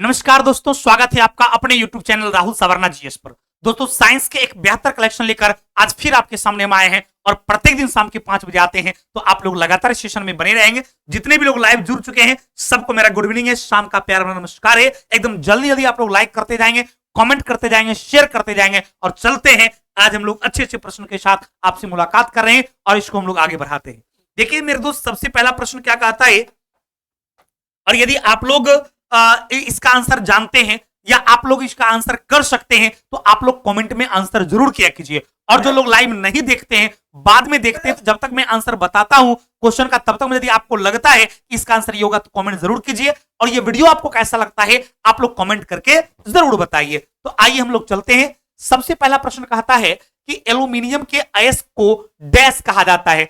नमस्कार दोस्तों, स्वागत है आपका अपने YouTube channel Rahul Savarna GS पर। दोस्तों, साइंस के एक बेहतर कलेक्शन लेकर आज फिर आपके सामने हम आए हैं और प्रत्येक दिन शाम के 5 बजे आते हैं, तो आप लोग लगातार सेशन में बने रहेंगे। जितने भी लोग लाइव जुड़ चुके हैं सबको मेरा गुड इवनिंग है, शाम का प्यार भरा नमस्कार है। एकदम जल्दी जल्दी आप लोग लाइक करते जाएंगे, कमेंट करते जाएंगे, शेयर करते जाएंगे और चलते हैं। आज हम लोग अच्छे अच्छे प्रश्न के साथ आपसे मुलाकात कर रहे हैं और इसको हम लोग आगे बढ़ाते हैं। देखिए मेरे दोस्त, सबसे पहला प्रश्न क्या कहता है, और यदि आप लोग इसका आंसर जानते हैं या आप लोग इसका आंसर कर सकते हैं तो आप लोग कमेंट में आंसर जरूर किया कीजिए। और जो लोग लाइव नहीं देखते हैं, बाद में देखते हैं, तो जब तक मैं आंसर बताता हूं क्वेश्चन का, तब तक यदि आपको लगता है कि इसका आंसर ये होगा तो कमेंट जरूर कीजिए। और ये वीडियो आपको कैसा लगता है आप लोग कमेंट करके जरूर बताइए। तो आइए हम लोग चलते हैं। सबसे पहला प्रश्न कहता है कि एल्यूमिनियम के अयस्क को डैश कहा जाता है।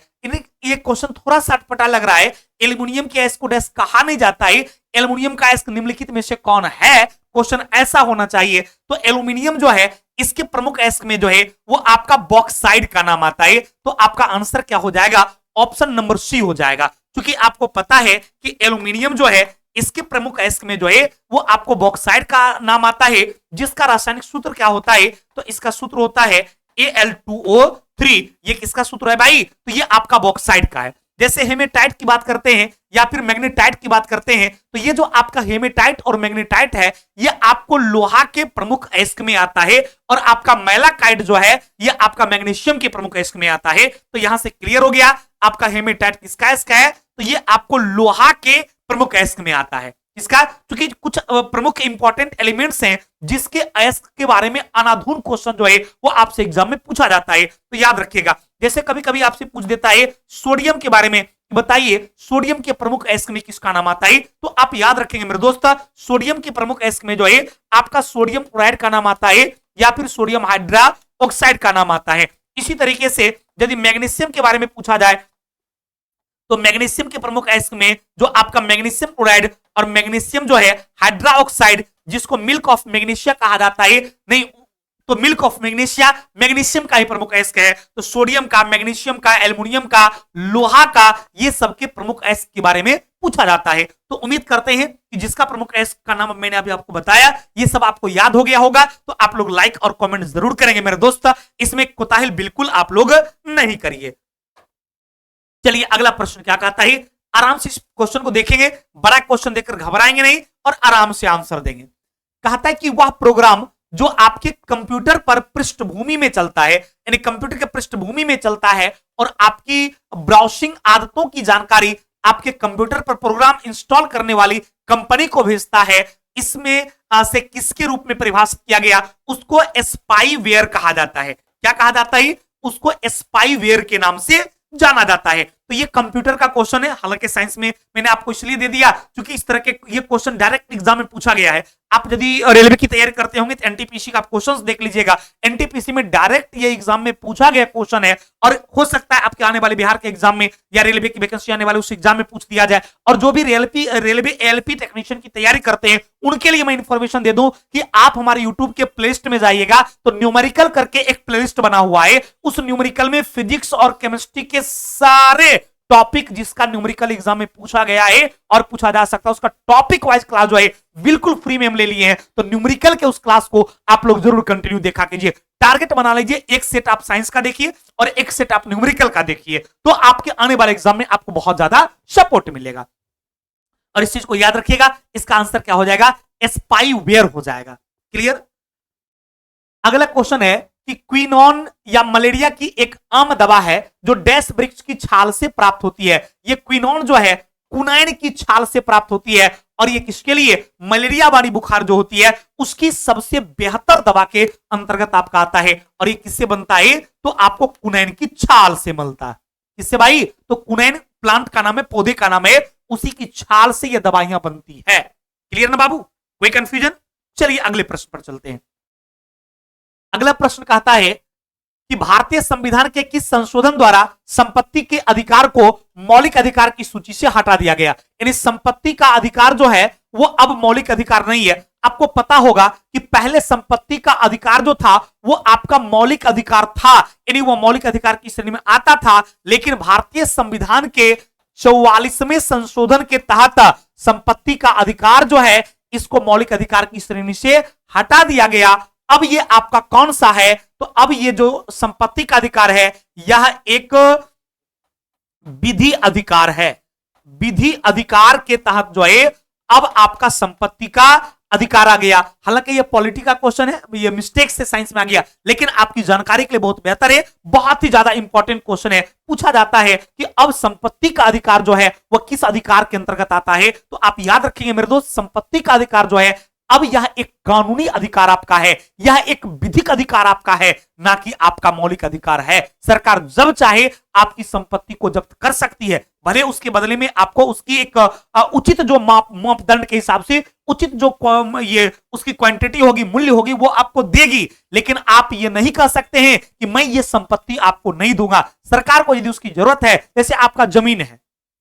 ये क्वेश्चन थोड़ा सा अटपटा लग रहा है। एल्यूमिनियम के अयस्क को डैश कहा नहीं जाता है। एल्यूमिनियम का अयस्क निम्नलिखित में से कौन है? क्वेश्चन ऐसा होना चाहिए। तो एल्यूमिनियम जो है, इसके प्रमुख अयस्क में जो है वो आपका बॉक्साइड का नाम आता है। तो आपका आंसर क्या हो जाएगा? ऑप्शन नंबर सी हो जाएगा। क्योंकि आपको पता है कि एल्यूमिनियम जो है इसके प्रमुख अयस्क में जो है वो आपको बॉक्साइड का नाम आता है, जिसका रासायनिक सूत्र क्या होता है? तो इसका सूत्र होता है Al2O3। ये किसका सूत्र है भाई? तो ये आपका बॉक्साइड का है। जैसे हेमेटाइट की बात करते हैं या फिर मैग्नेटाइट की बात करते हैं, तो ये जो आपका हेमेटाइट और मैग्नेटाइट है ये आपको लोहा के प्रमुख अयस्क में आता है, और आपका मैलाकाइट जो है ये आपका मैग्नीशियम के प्रमुख अयस्क में आता है। तो यहां से क्लियर हो गया, आपका हेमेटाइट किसका अयस्क है? तो ये आपको लोहा के प्रमुख अयस्क में आता है। इसका क्योंकि कुछ प्रमुख इंपॉर्टेंट एलिमेंट्स हैं जिसके अयस्क के बारे में अनाधुन क्वेश्चन जो है वो आपसे एग्जाम में पूछा जाता है, तो याद रखिएगा। जैसे कभी कभी आपसे पूछ देता है सोडियम के बारे में, बताइए सोडियम के प्रमुख अयस्क में किसका नाम आता है? तो आप याद रखेंगे मेरे दोस्त, सोडियम के प्रमुख अयस्क में जो है आपका सोडियम क्लोराइड का नाम आता है या फिर सोडियम हाइड्रोक्साइड का नाम आता है। इसी तरीके से यदि मैग्नीशियम के बारे में पूछा जाए तो मैग्नीशियम के प्रमुख अयस्क में जो आपका मैग्नीशियम क्लोराइड और मैग्नीशियम जो है हाइड्रोक्साइड, जिसको मिल्क ऑफ मैग्नीशिया कहा जाता है, नहीं तो मिल्क ऑफ मैग्नीशिया मैग्नीशियम का ही प्रमुख अयस्क है। तो सोडियम का, मैग्नीशियम का, एल्युमिनियम का, लोहा का, ये सबके प्रमुख अयस्क के बारे में पूछा जाता है। तो उम्मीद करते हैं कि जिसका प्रमुख अयस्क का नाम मैंने अभी आपको बताया ये सब आपको याद हो गया होगा। तो आप लोग लाइक और कमेंट जरूर करेंगे मेरे दोस्त, इसमें कोताही बिल्कुल आप लोग नहीं करिए। चलिए अगला प्रश्न क्या कहता है, आराम से इस क्वेश्चन को देखेंगे, बड़ा क्वेश्चन देखकर घबराएंगे नहीं और आराम से आंसर देंगे। कहता है कि वह प्रोग्राम जो आपके कंप्यूटर पर पृष्ठभूमि में चलता है, यानी कंप्यूटर के पृष्ठभूमि में चलता है और आपकी ब्राउजिंग आदतों की जानकारी आपके कंप्यूटर पर प्रोग्राम इंस्टॉल करने वाली कंपनी को भेजता है, इसमें से किसके रूप में परिभाषित किया गया? उसको स्पाईवेयर कहा जाता है। क्या कहा जाता है? उसको स्पाईवेयर के नाम से जाना जाता है। तो ये कंप्यूटर का क्वेश्चन है, हालांकि साइंस में मैंने आपको इसलिए दे दिया क्योंकि इस तरह के ये क्वेश्चन डायरेक्ट एग्जाम में पूछा गया है। आप यदि रेलवे की तैयारी करते होंगे तो एनटीपीसी का क्वेश्चंस देख लीजिएगा। एनटीपीसी में डायरेक्ट ये एग्जाम में पूछा गया क्वेश्चन है, और हो सकता है आपके आने वाले बिहार के एग्जाम में या रेलवे की वैकेंसी आने वाले उस एग्जाम में पूछ दिया जाए। और जो भी रेलवे एलपी टेक्नीशियन की तैयारी करते हैं उनके लिए मैं इंफॉर्मेशन दे दूं कि आप हमारे यूट्यूब के प्लेलिस्ट में जाइएगा तो न्यूमेरिकल करके एक प्लेलिस्ट बना हुआ है। उस न्यूमेरिकल में फिजिक्स और केमिस्ट्री के सारे टॉपिक जिसका न्यूमेरिकल एग्जाम में पूछा गया है और पूछा जा सकता है, उसका टॉपिक वाइज क्लास जो है बिल्कुल फ्री में हम ले लिए हैं। तो न्यूमेरिकल के उस क्लास को आप लोग जरूर कंटिन्यू देखा कीजिए। टारगेट बना लीजिए, एक सेट आप साइंस का देखिए और एक सेट आप न्यूमेरिकल का देखिए, तो आपके आने वाले एग्जाम में आपको बहुत ज्यादा सपोर्ट मिलेगा। और इस चीज को याद रखिएगा, इसका आंसर क्या हो जाएगा? स्पाईवेयर हो जाएगा। क्लियर? अगला क्वेश्चन है कि क्विनोन या मलेरिया की एक आम दवा है जो डैश वृक्ष की छाल से प्राप्त होती है। ये क्विनोन जो है कुनाइन की छाल से प्राप्त होती है, और ये किसके लिए? मलेरिया वाली बुखार जो होती है उसकी सबसे बेहतर दवा के अंतर्गत आपका आता है। और ये किससे बनता है? तो आपको कुनाइन की छाल से मिलता है। किससे भाई? तो कुनाइन प्लांट का नाम है, पौधे का नाम है, उसी की छाल से ये दवाइयां बनती है। क्लियर ना बाबू? कोई कंफ्यूजन? चलिए अगले प्रश्न पर चलते हैं। अगला प्रश्न कहता है कि भारतीय संविधान के किस संशोधन द्वारा संपत्ति के अधिकार को मौलिक अधिकार की सूची से हटा दिया गया? यानी संपत्ति का अधिकार जो है वो अब मौलिक अधिकार नहीं है। आपको पता होगा कि पहले संपत्ति का अधिकार जो था वो आपका मौलिक अधिकार था, यानी वो मौलिक अधिकार की श्रेणी में आता था। लेकिन भारतीय संविधान के 44वें संशोधन के तहत संपत्ति का अधिकार जो है इसको मौलिक अधिकार की श्रेणी से हटा दिया गया। अब ये आपका कौन सा है? तो अब ये जो संपत्ति का अधिकार है यह एक विधि अधिकार है। विधि अधिकार के तहत जो है अब आपका संपत्ति का अधिकार आ गया। हालांकि ये पॉलिटी का क्वेश्चन है, ये मिस्टेक से साइंस में आ गया, लेकिन आपकी जानकारी के लिए बहुत बेहतर है, बहुत ही ज्यादा इंपॉर्टेंट क्वेश्चन है। पूछा जाता है कि अब संपत्ति का अधिकार जो है वह किस अधिकार के अंतर्गत आता है? तो आप याद रखेंगे मेरे दोस्त, संपत्ति का अधिकार जो है अब यह एक कानूनी अधिकार आपका है, यह एक विधिक अधिकार आपका है, ना कि आपका मौलिक अधिकार है। सरकार जब चाहे आपकी संपत्ति को जब्त कर सकती है, भले उसके बदले में आपको उसकी एक उचित जो मापदंड के हिसाब से उचित जो ये उसकी क्वांटिटी होगी, मूल्य होगी, वो आपको देगी, लेकिन आप ये नहीं कह सकते हैं कि मैं ये संपत्ति आपको नहीं दूंगा। सरकार को यदि उसकी जरूरत है, जैसे आपका जमीन है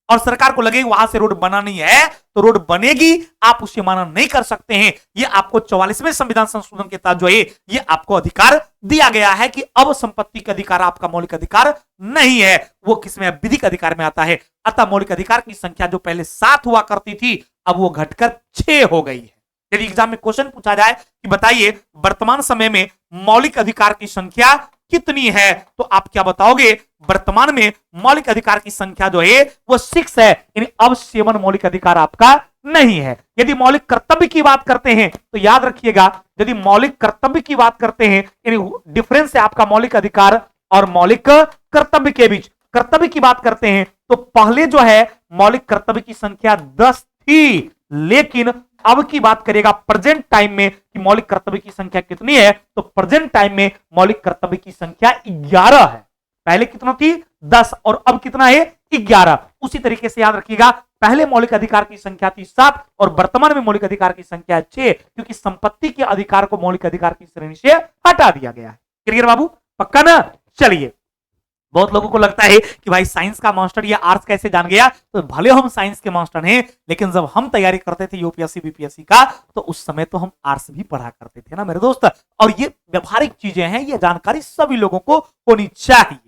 और सरकार को लगे वहां से रोड बनानी है तो रोड बनेगी, आप उसे माना नहीं कर सकते हैं। ये आपको 44वें संविधान संशोधन के तहत जो है ये आपको अधिकार दिया गया है कि अब संपत्ति का अधिकार आपका मौलिक अधिकार नहीं है, वो किसमें? विधिक अधिकार में आता है। अतः मौलिक अधिकार की संख्या जो पहले 7 हुआ करती थी अब वो घटकर 6 हो गई है। यदि एग्जाम में क्वेश्चन पूछा जाए कि बताइए वर्तमान समय में मौलिक अधिकार की संख्या कितनी है, तो आप क्या बताओगे? वर्तमान में मौलिक अधिकार की संख्या जो है वो 6 है, यानी अब 7 मौलिक अधिकार आपका नहीं है। यदि मौलिक कर्तव्य की बात करते हैं तो याद रखिएगा, यदि मौलिक कर्तव्य की बात करते हैं, यानी डिफरेंस है आपका मौलिक अधिकार और मौलिक कर्तव्य के बीच। कर्तव्य की बात करते हैं तो पहले जो है मौलिक कर्तव्य की संख्या 10 थी, लेकिन अब की बात करेगा प्रेजेंट टाइम में कि मौलिक कर्तव्य की संख्या कितनी है, तो प्रेजेंट टाइम में मौलिक कर्तव्य की संख्या 11 है। पहले कितना थी? 10 और अब कितना है? 11। उसी तरीके से याद रखिएगा, पहले मौलिक अधिकार की संख्या थी 7 और वर्तमान में मौलिक अधिकार की संख्या है 6, क्योंकि संपत्ति के अधिकार को मौलिक अधिकार की श्रेणी से हटा दिया गया है। क्लियर बाबू? पक्का ना? चलिए, बहुत लोगों को लगता है कि भाई साइंस का मास्टर या आर्ट्स कैसे जान गया? तो भले हम साइंस के मास्टर हैं, लेकिन जब हम तैयारी करते थे यूपीएससी बीपीएससी का तो उस समय तो हम आर्ट्स भी पढ़ा करते थे ना मेरे दोस्त। और ये व्यवहारिक चीजें हैं, ये जानकारी सभी लोगों को होनी चाहिए।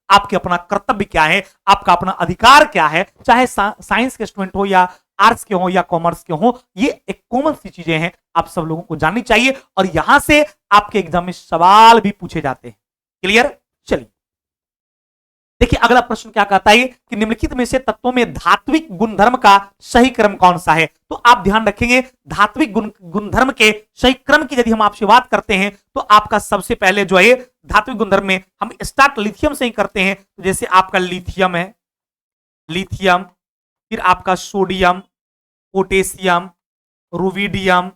आपके अपना कर्तव्य क्या है, आपका अपना अधिकार क्या है, चाहे साइंस के स्टूडेंट हो या आर्ट्स के हो या कॉमर्स के हो, ये एक कॉमन सी चीजें हैं, आप सब लोगों को जाननी चाहिए और यहां से आपके एग्जाम में सवाल भी पूछे जाते हैं। क्लियर? चलिए देखिए अगला प्रश्न क्या कहता है कि निम्नलिखित में से तत्वों में धात्विक गुणधर्म का सही क्रम कौन सा है? तो आप ध्यान रखेंगे, धात्विक गुणधर्म के सही क्रम की यदि हम आपसे बात करते हैं तो आपका सबसे पहले जो है धात्विक गुणधर्म में हम स्टार्ट लिथियम से ही करते हैं। तो जैसे आपका लिथियम है, लिथियम, फिर आपका सोडियम, पोटेशियम, रुबिडियम,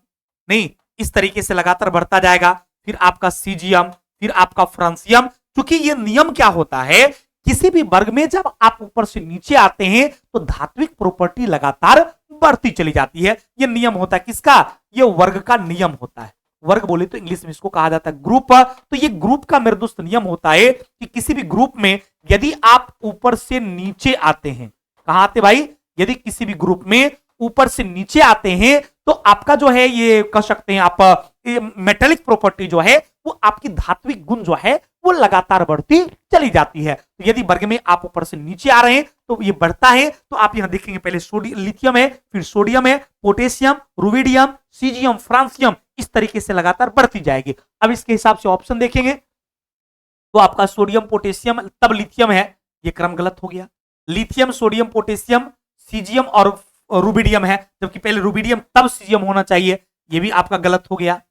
नहीं इस तरीके से लगातार बढ़ता जाएगा। फिर आपका सीजियम, फिर आपका फ्रांसियम। क्योंकि ये नियम क्या होता है, किसी भी वर्ग में जब आप ऊपर से नीचे आते हैं तो धात्विक प्रॉपर्टी लगातार बढ़ती चली जाती है। ये नियम होता है किसका? ये वर्ग का नियम होता है। वर्ग बोले तो इंग्लिश में इसको कहा जाता है ग्रुप। तो ये ग्रुप का मेरे दोस्त नियम होता है कि किसी भी ग्रुप में यदि आप ऊपर से नीचे आते हैं, कहां आते भाई? यदि किसी भी ग्रुप में ऊपर से नीचे आते हैं तो आपका जो है ये कह सकते हैं आप मेटेलिक प्रॉपर्टी जो है वो आपकी धात्विक गुण जो है वो लगातार बढ़ती चली जाती है। तो यदि वर्ग में आप ऊपर से नीचे आ रहे हैं तो ये बढ़ता है। तो आप यहां देखेंगे पहले लिथियम है, फिर सोडियम है, पोटेशियम, रुबिडियम, सीजियम, फ्रांसियम, इस तरीके से लगातार बढ़ती जाएगी। अब इसके हिसाब से ऑप्शन देखेंगे तो आपका सोडियम, पोटेशियम, तब लिथियम है, ये क्रम गलत हो गया। लिथियम, सोडियम, पोटेशियम, सीजियम और रुबिडियम है, जबकि पहले रुबिडियम तब सीजियम होना चाहिए, ये भी आपका गलत हो गया।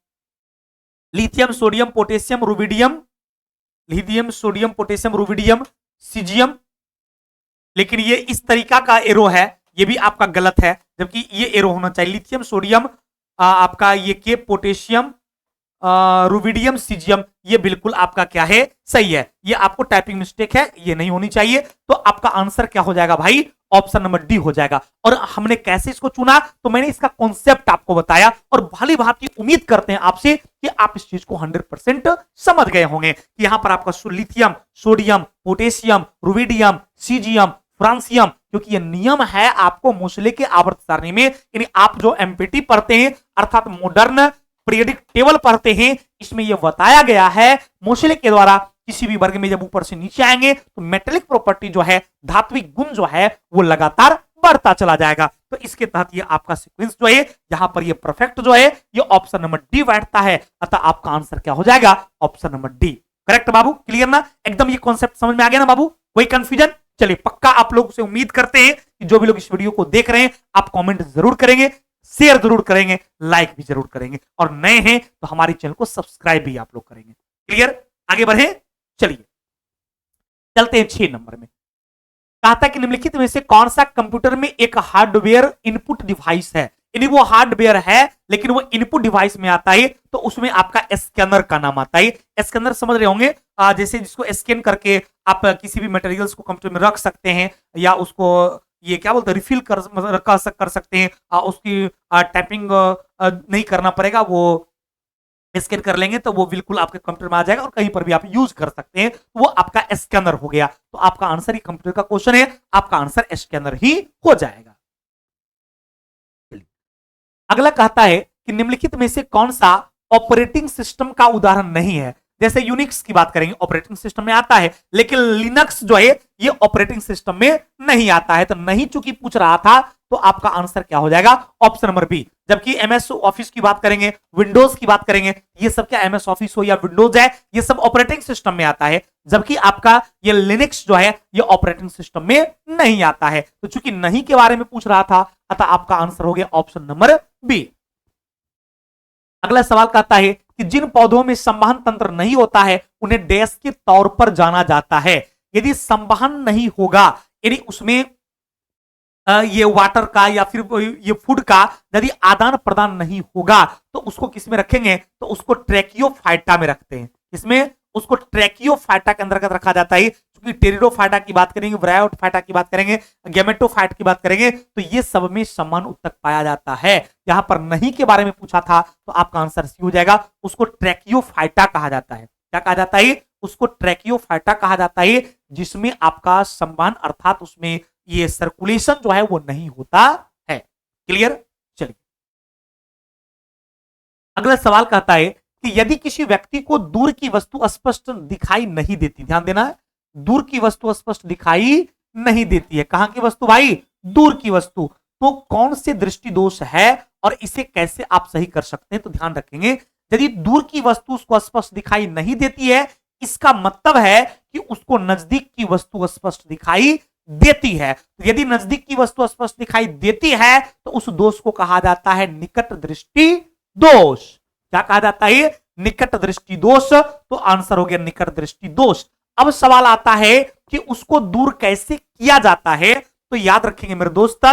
Lithium, sodium, potassium, rubidium, lithium, sodium, potassium, rubidium, caesium, लेकिन ये इस तरीका का एरो है, ये भी आपका गलत है, जबकि ये एरो होना चाहिए लिथियम, सोडियम, आपका ये के पोटेशियम, रुबिडियम, सीजियम, ये बिल्कुल आपका क्या है? सही है। ये आपको टाइपिंग मिस्टेक है, ये नहीं होनी चाहिए। तो आपका आंसर क्या हो जाएगा भाई? ऑप्शन नंबर डी हो जाएगा। और हमने कैसे इसको चुना, तो मैंने इसका कॉन्सेप्ट आपको बताया और भली भांति उम्मीद करते हैं आपसे कि आप इस चीज को 100% समझ गए होंगे कि यहां पर आपका lithium, sodium, potassium, rubidium, caesium, francium, क्योंकि ये नियम है आपको मोसले के आवर्त सारणी में, यानी आप जो एमपीटी पढ़ते हैं अर्थात मॉडर्न पीरियडिक टेबल पढ़ते हैं, इसमें यह बताया गया है मोसले के द्वारा किसी भी वर्ग में जब ऊपर से नीचे आएंगे तो मेटेलिक प्रॉपर्टी जो है, धात्विक गुण जो है वो लगातार बढ़ता चला जाएगा। तो इसके तहत ये आपका सीक्वेंस जो है यहां पर ये परफेक्ट जो है ये ऑप्शन नंबर डी बैठता है, अतः आपका आंसर क्या हो जाएगा, ऑप्शन नंबर डी करेक्ट बाबू। क्लियर ना, एकदम ये कॉन्सेप्ट समझ में आ गया ना बाबू, कोई कंफ्यूजन? चलिए पक्का आप लोग से उम्मीद करते हैं कि जो भी लोग इस वीडियो को देख रहे हैं आप कमेंट जरूर करेंगे, शेयर जरूर करेंगे, लाइक भी जरूर करेंगे, और नए हैं तो हमारे चैनल को सब्सक्राइब भी आप लोग करेंगे। क्लियर, आगे बढ़े, चलिए चलते हैं 6 नंबर में। कहा था कि निम्नलिखित में से कौन सा कंप्यूटर में एक हार्डवेयर इनपुट डिवाइस है, यानी वो हार्डवेयर है लेकिन वो इनपुट डिवाइस में आता है, तो उसमें आपका स्कैनर का नाम आता है। स्कैनर समझ रहे होंगे, जैसे जिसको स्कैन करके आप किसी भी मटेरियल्स को कंप्यूटर में रख सकते हैं, या उसको ये क्या बोलते हैं रिफिल कर सकते हैं, उसकी टाइपिंग नहीं करना पड़ेगा, वो स्कैन कर लेंगे तो वो बिल्कुल आपके कंप्यूटर में आ जाएगा और कहीं पर भी आप यूज कर सकते हैं, वो आपका स्कैनर हो गया। तो आपका आंसर ही कंप्यूटर का क्वेश्चन है, आपका आंसर स्कैनर ही हो जाएगा। अगला कहता है कि निम्नलिखित में से कौन सा ऑपरेटिंग सिस्टम का उदाहरण नहीं है। जैसे यूनिक्स की बात करेंगे, ऑपरेटिंग सिस्टम में आता है, लेकिन लिनक्स जो है ये ऑपरेटिंग सिस्टम में नहीं आता है, तो नहीं चूंकि पूछ रहा था तो आपका आंसर क्या हो जाएगा, ऑप्शन नंबर बी। जबकि एमएस ऑफिस की बात करेंगे, विंडोज की बात करेंगे, ये सब क्या एमएस ऑफिस हो या विंडोज है, ये सब ऑपरेटिंग सिस्टम में आता है, जबकि आपका ये लिनक्स जो है ये ऑपरेटिंग सिस्टम में नहीं आता है। तो चूंकि नहीं के बारे में पूछ रहा था, अतः आपका आंसर हो गया ऑप्शन नंबर बी। अगला सवाल कहता है कि जिन पौधों में संवहन तंत्र नहीं होता है उन्हें डैश के तौर पर जाना जाता है। यदि संवहन नहीं होगा, यदि उसमें ये वाटर का या फिर ये फूड का यदि आदान प्रदान नहीं होगा तो उसको किस में रखेंगे, तो उसको ट्रैकियोफाइटा में रखते हैं। इसमें उसको ट्रैकियोफाइटा के अंतर्गत रखा जाता है, क्योंकि टेरिडोफाइटा की बात करेंगे, ब्रायोफाइटा की बात करेंगे, गैमेटोफाइट की बात करेंगे, तो ये सब में समान उत्तक पाया जाता है। यहां पर नहीं के बारे में पूछा था तो आपका आंसर सी हो जाएगा, उसको ट्रैकियोफाइटा कहा जाता है। क्या कहा जाता है, उसको ट्रैकियोफाइटा कहा जाता है, जिसमें आपका संवहन अर्थात उसमें ये सर्कुलेशन जो है वो नहीं होता है। क्लियर, चलिए अगला सवाल कहता है कि यदि किसी व्यक्ति को दूर की वस्तु स्पष्ट दिखाई नहीं देती, ध्यान देना है, दूर की वस्तु स्पष्ट दिखाई नहीं देती है, कहां की वस्तु भाई, दूर की वस्तु, तो कौन से दृष्टि दोष है और इसे कैसे आप सही कर सकते हैं। तो ध्यान रखेंगे, यदि दूर की वस्तु उसको स्पष्ट दिखाई नहीं देती है, इसका मतलब है कि उसको नजदीक की वस्तु स्पष्ट दिखाई देती है। तो यदि नजदीक की वस्तु स्पष्ट दिखाई देती है तो उस दोष को कहा जाता है निकट दृष्टि दोष। क्या कहा जाता है, निकट दृष्टि दोष। तो आंसर हो गया निकट दृष्टि दोष। अब सवाल आता है कि उसको दूर कैसे किया जाता है। तो याद रखेंगे मेरे दोस्त,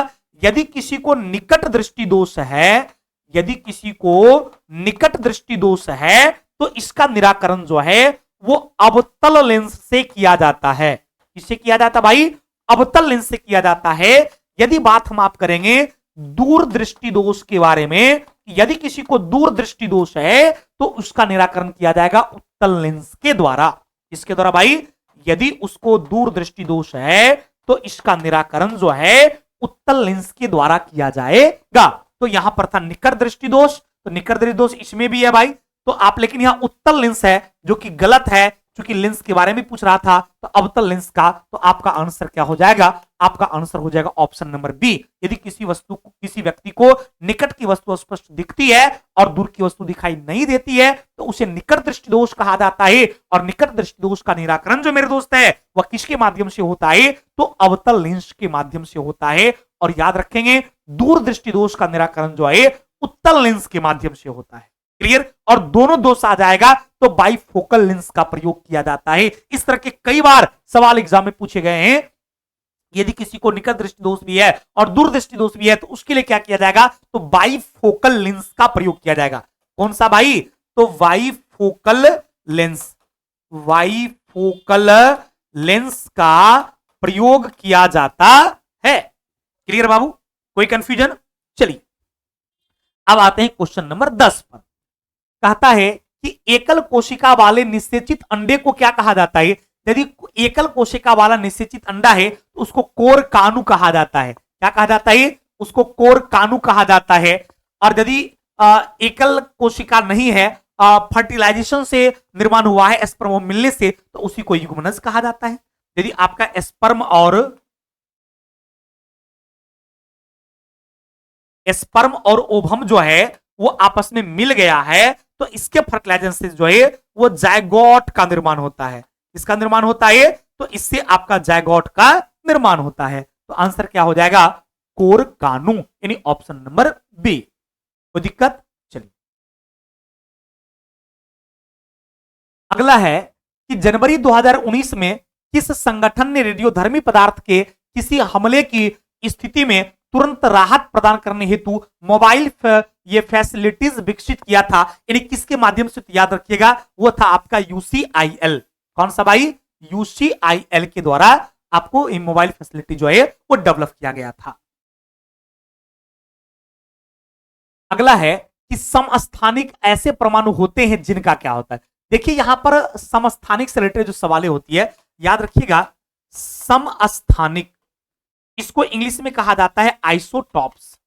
यदि किसी को निकट दृष्टि दोष है, यदि किसी को निकट दृष्टि दोष है तो इसका निराकरण जो है वो अवतल लेंस से किया जाता है। किससे किया जाता भाई, अवतल लेंस से किया जाता है। यदि बात हम आप करेंगे दूर दृष्टि दोष के बारे में, यदि किसी को दूर दृष्टि दोष है तो उसका निराकरण किया जाएगा उत्तल लेंस के द्वारा। इसके द्वारा भाई, यदि उसको दूर दृष्टि दोष है तो इसका निराकरण जो है उत्तल लेंस के द्वारा किया जाएगा। तो यहां पर था निकट दृष्टि दोष, तो निकट दृष्टि दोष इसमें भी है भाई, तो आप लेकिन यहां उत्तल लेंस है जो कि गलत है, क्योंकि लेंस के बारे में पूछ रहा था तो अवतल लेंस का। तो आपका आंसर क्या हो जाएगा, आपका आंसर हो जाएगा ऑप्शन नंबर बी। यदि किसी वस्तु को, किसी व्यक्ति को निकट की वस्तु स्पष्ट दिखती है और दूर की वस्तु दिखाई नहीं देती है तो उसे निकट दृष्टि दोष कहा जाता है। और निकट दृष्टि दोष का निराकरण जो मेरे दोस्त है वह किसके माध्यम से होता है, तो अवतल लेंस के माध्यम से होता है। और याद रखेंगे दूर दृष्टि दोष का निराकरण जो है उत्तल लेंस के माध्यम से होता है। क्लियर, और दोनों दोष आ जाएगा तो बाइफोकल लेंस का प्रयोग किया जाता है। इस तरह के कई बार सवाल एग्जाम में पूछे गए हैं। यदि किसी को निकट दृष्टि दोष भी है और दूर दृष्टि दोष भी है तो उसके लिए क्या किया जाएगा, तो बाइफोकल लेंस का प्रयोग किया जाएगा। कौन सा भाई, तो बाइफोकल लेंस, बाइफोकल लेंस का प्रयोग किया जाता है। क्लियर बाबू, कोई कंफ्यूजन? चलिए अब आते हैं क्वेश्चन नंबर 10 पर। कहता है कि एकल कोशिका वाले निषेचित अंडे को क्या कहा जाता है। यदि एकल कोशिका वाला निषेचित अंडा है तो उसको कोर कानू कहा जाता है। क्या कहा जाता है, उसको कोर कानू कहा जाता है। और यदि एकल कोशिका नहीं है, फर्टिलाइजेशन से निर्माण हुआ है, स्पर्म मिलने से, तो उसी को युग्मनज कहा जाता है। यदि आपका स्पर्म और स्पर्म और ओवम जो है वो आपस में मिल गया है, तो इसके फर्टिलाइजेशन से जो है वो जायगोट का निर्माण होता है। इसका निर्माण होता है, तो इससे आपका जायगोट का निर्माण होता है। तो आंसर क्या हो जाएगा? कोरकानु, यानी ऑप्शन नंबर बी। कोई दिक्कत? चलिए अगला है कि जनवरी 2019 में किस संगठन ने रेडियोधर्मी पदार्थ के किसी हमले की स्थिति में तुरंत राहत प्रदान करने हेतु मोबाइल ये फैसिलिटीज विकसित किया था? यानी किसके माध्यम से? याद रखिएगा, वो था आपका यूसीआईएल। कौन सा भाई? यूसीआईएल के द्वारा आपको ये मोबाइल फैसिलिटी जो है वो डेवलप किया गया था। अगला है कि समस्थानिक ऐसे परमाणु होते हैं जिनका क्या होता है? देखिए यहां पर समस्थानिक से रिलेटेड जो सवालें होती है, याद रखिएगा, समस्थानिक इसको इंग्लिश में कहा जाता है आइसोटॉप्स।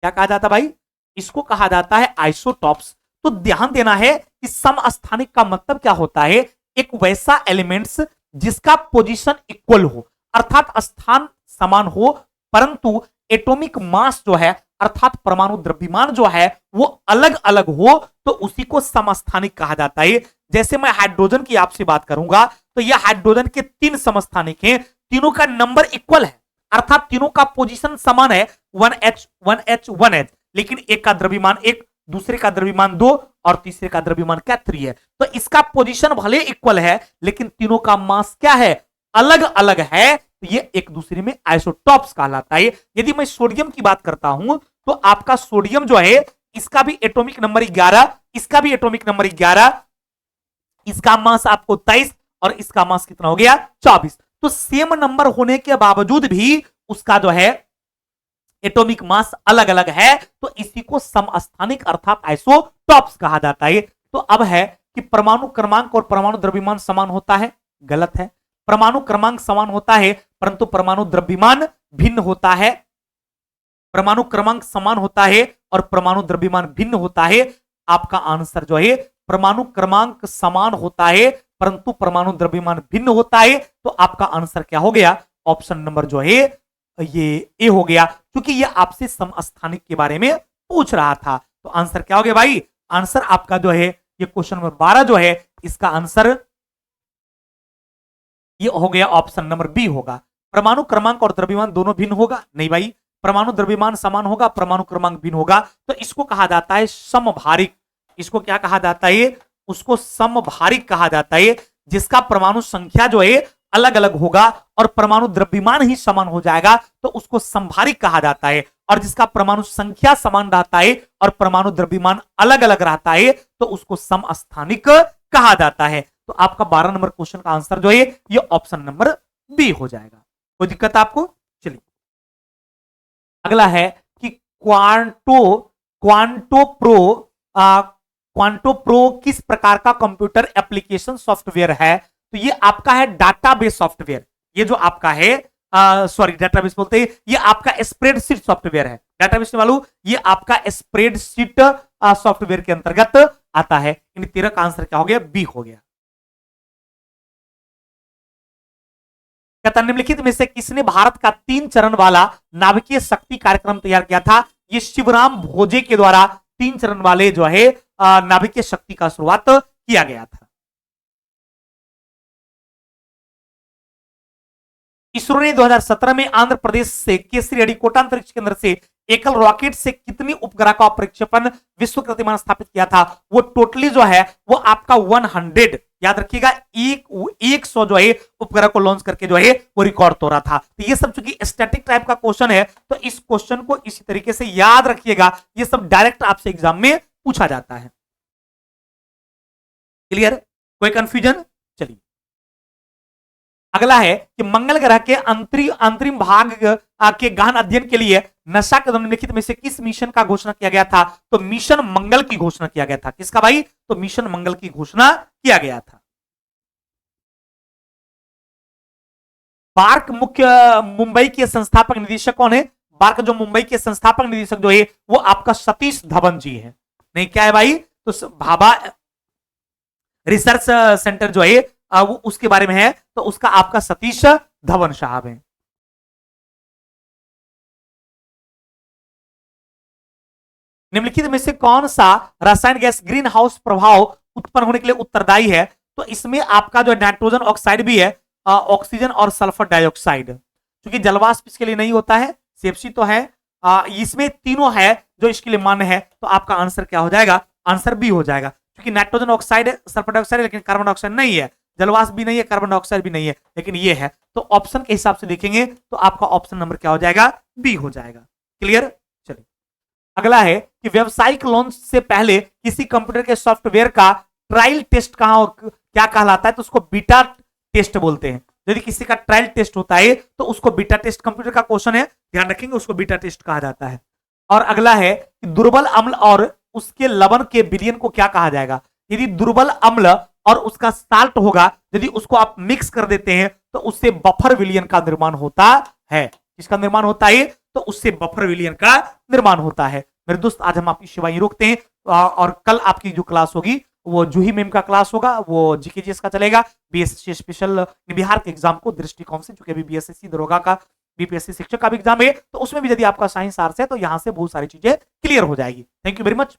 क्या कहा जाता है भाई? इसको कहा जाता है आइसोटॉप्स। तो ध्यान देना है कि समस्थानिक का मतलब क्या होता है? एक वैसा एलिमेंट्स जिसका पोजीशन इक्वल हो, अर्थात स्थान समान हो, परंतु एटॉमिक मास जो है अर्थात परमाणु द्रव्यमान जो है वो अलग अलग हो, तो उसी को समस्थानिक कहा जाता है। जैसे मैं हाइड्रोजन की आपसे बात करूंगा, तो यह हाइड्रोजन के 3 समस्थानिक हैं, तीनों का नंबर इक्वल है, अर्थात तीनों का पोजीशन समान है, 1h 1h 1h, लेकिन एक का द्रव्यमान 1, दूसरे का द्रव्यमान 2 और तीसरे का द्रव्यमान क्या 3 है। तो इसका पोजीशन भले इक्वल है, लेकिन तीनों का मास क्या है? अलग अलग है, तो ये एक दूसरे में आइसोटॉप्स कहलाता है। यदि मैं सोडियम की बात करता हूं, तो आपका सोडियम जो है इसका भी एटॉमिक नंबर 11, इसका भी एटॉमिक नंबर 11, इसका मास आपको 23 और इसका मास कितना हो गया? 24। तो सेम नंबर होने के बावजूद भी उसका जो है एटॉमिक मास अलग अलग है, तो इसी को समस्थानिक अर्थात आइसोटॉप्स कहा जाता है। तो अब है कि परमाणु क्रमांक और परमाणु द्रव्यमान समान होता है? गलत है। परमाणु क्रमांक समान होता है, परंतु परमाणु द्रव्यमान भिन्न होता है। परमाणु क्रमांक समान होता है और परमाणु द्रव्यमान भिन्न होता है। आपका आंसर जो है परमाणु क्रमांक समान होता है, परंतु परमाणु द्रव्यमान भिन्न होता है। तो आपका आंसर क्या हो गया? ऑप्शन नंबर जो है ये ए हो गया, क्योंकि ये आपसे समस्थानिक के बारे में पूछ रहा था। तो आंसर क्या हो गया भाई? आंसर आपका जो है ये क्वेश्चन नंबर 12 जो है, इसका आंसर ये हो गया, ऑप्शन नंबर बी होगा। परमाणु क्रमांक और द्रव्यमान दोनों भिन्न होगा? नहीं भाई, परमाणु द्रव्यमान समान होगा, परमाणु क्रमांक भिन्न होगा। तो इसको कहा जाता है समभारिक। इसको क्या कहा जाता है? उसको समभारिक कहा जाता है, जिसका परमाणु संख्या जो है अलग अलग होगा और परमाणु द्रव्यमान ही समान हो जाएगा, तो उसको समभारिक कहा जाता है। और जिसका परमाणु संख्या समान रहता है और परमाणु द्रव्यमान अलग अलग रहता है, तो उसको समस्थानिक कहा जाता है। तो आपका 12 नंबर क्वेश्चन का आंसर जो है ये ऑप्शन नंबर बी हो जाएगा। कोई दिक्कत आपको? चलिए अगला है कि क्वांटो प्रो किस प्रकार का कंप्यूटर एप्लीकेशन सॉफ्टवेयर है? तो ये आपका है डाटाबेस सॉफ्टवेयर। ये जो आपका है सॉरी डाटाबेस बोलते हैं, ये आपका स्प्रेडशीट सॉफ्टवेयर है। डाटाबेस वालों, ये आपका स्प्रेडशीट सॉफ्टवेयर के अंतर्गत आता है। इन 13 का आंसर क्या हो गया? बी हो गया। कहता निम्नलिखित में से किसने भारत का 3 चरण वाला नाभिकीय शक्ति कार्यक्रम तैयार किया था? ये शिवराम भोजे के द्वारा 3 चरण वाले जो है नाभिकीय शक्ति का शुरुआत किया गया था। इसरो ने 2017 में आंध्र प्रदेश से केसरी अड़ीकोटा अंतरिक्ष केंद्र से एकल रॉकेट से कितनी उपग्रह का प्रक्षेपण विश्व कीर्तिमान स्थापित किया था? वो टोटली जो है वो आपका 100, याद रखिएगा, 100 जो है उपग्रह को लॉन्च करके जो है वो रिकॉर्ड तोड़ा था। तो ये सब चूंकि स्टैटिक टाइप का क्वेश्चन है, तो इस क्वेश्चन को इसी तरीके से याद रखिएगा। ये सब डायरेक्ट आपसे एग्जाम में पूछा जाता है। क्लियर? कोई कंफ्यूजन? चलिए अगला है कि मंगल ग्रह के अंतरिम भाग के गहन अध्ययन के लिए नासा के निम्नलिखित में से किस मिशन का घोषणा किया गया था? तो मिशन मंगल की घोषणा किया गया था। किसका भाई? तो मिशन मंगल की घोषणा किया गया था। बार्क मुख्य मुंबई के संस्थापक निदेशक कौन है? बार्क जो मुंबई के संस्थापक निदेशक जो है वो आपका सतीश धवन जी है। नहीं क्या है भाई? तो भाभा रिसर्च सेंटर जो है वो उसके बारे में है, तो उसका आपका सतीश धवन साहब है। निम्नलिखित में से कौन सा रासायन गैस ग्रीन हाउस प्रभाव उत्पन्न होने के लिए उत्तरदायी है? तो इसमें आपका जो नाइट्रोजन ऑक्साइड भी है, ऑक्सीजन और सल्फर डाइऑक्साइड, क्योंकि जलवाष्प इसके लिए नहीं होता है, सीएफसी तो है, इसमें तीनों है जो इसके लिए मान्य है, तो आपका आंसर क्या हो जाएगा? आंसर बी हो जाएगा, क्योंकि नाइट्रोजन ऑक्साइड सल्फर डाइऑक्साइड, लेकिन कार्बन डाइऑक्साइड नहीं है, जलवाष्प भी नहीं है, कार्बन डाइऑक्साइड भी नहीं है, लेकिन ये है। तो ऑप्शन के हिसाब से देखेंगे तो आपका ऑप्शन नंबर क्या हो जाएगा? बी हो जाएगा। क्लियर? चलिए अगला है कि व्यावसायिक लॉन्च से पहले किसी कंप्यूटर के सॉफ्टवेयर का ट्रायल टेस्ट कहां क्या कहलाता है? तो उसको बीटा टेस्ट बोलते हैं। यदि किसी का ट्रायल टेस्ट होता है तो उसको बीटा टेस्ट, कंप्यूटर का क्वेश्चन है, ध्यान रखेंगे, उसको बीटा टेस्ट कहा जाता है। और अगला है कि दुर्बल अम्ल और उसके लवण के विलयन को क्या कहा जाएगा? यदि दुर्बल अम्ल और उसका साल्ट होगा, यदि उसको आप मिक्स कर देते हैं तो उससे बफर विलयन का निर्माण होता है। किसका निर्माण होता है? तो उससे बफर विलयन का निर्माण होता है। मेरे दोस्त, आज हम आपकी सेवाएं रोकते हैं, और कल आपकी जो क्लास होगी वो जूही मैम का क्लास होगा, वो जीकेजीएस का चलेगा, बीएसएससी स्पेशल बिहार के एग्जाम को दृष्टिकोण से, चूंकि अभी बीएसएससी दरोगा का, बीपीएससी शिक्षक का भी एग्जाम है, तो उसमें भी यदि आपका साइंस आर्ट्स है तो यहां से बहुत सारी चीजें क्लियर हो जाएगी। Thank you very much.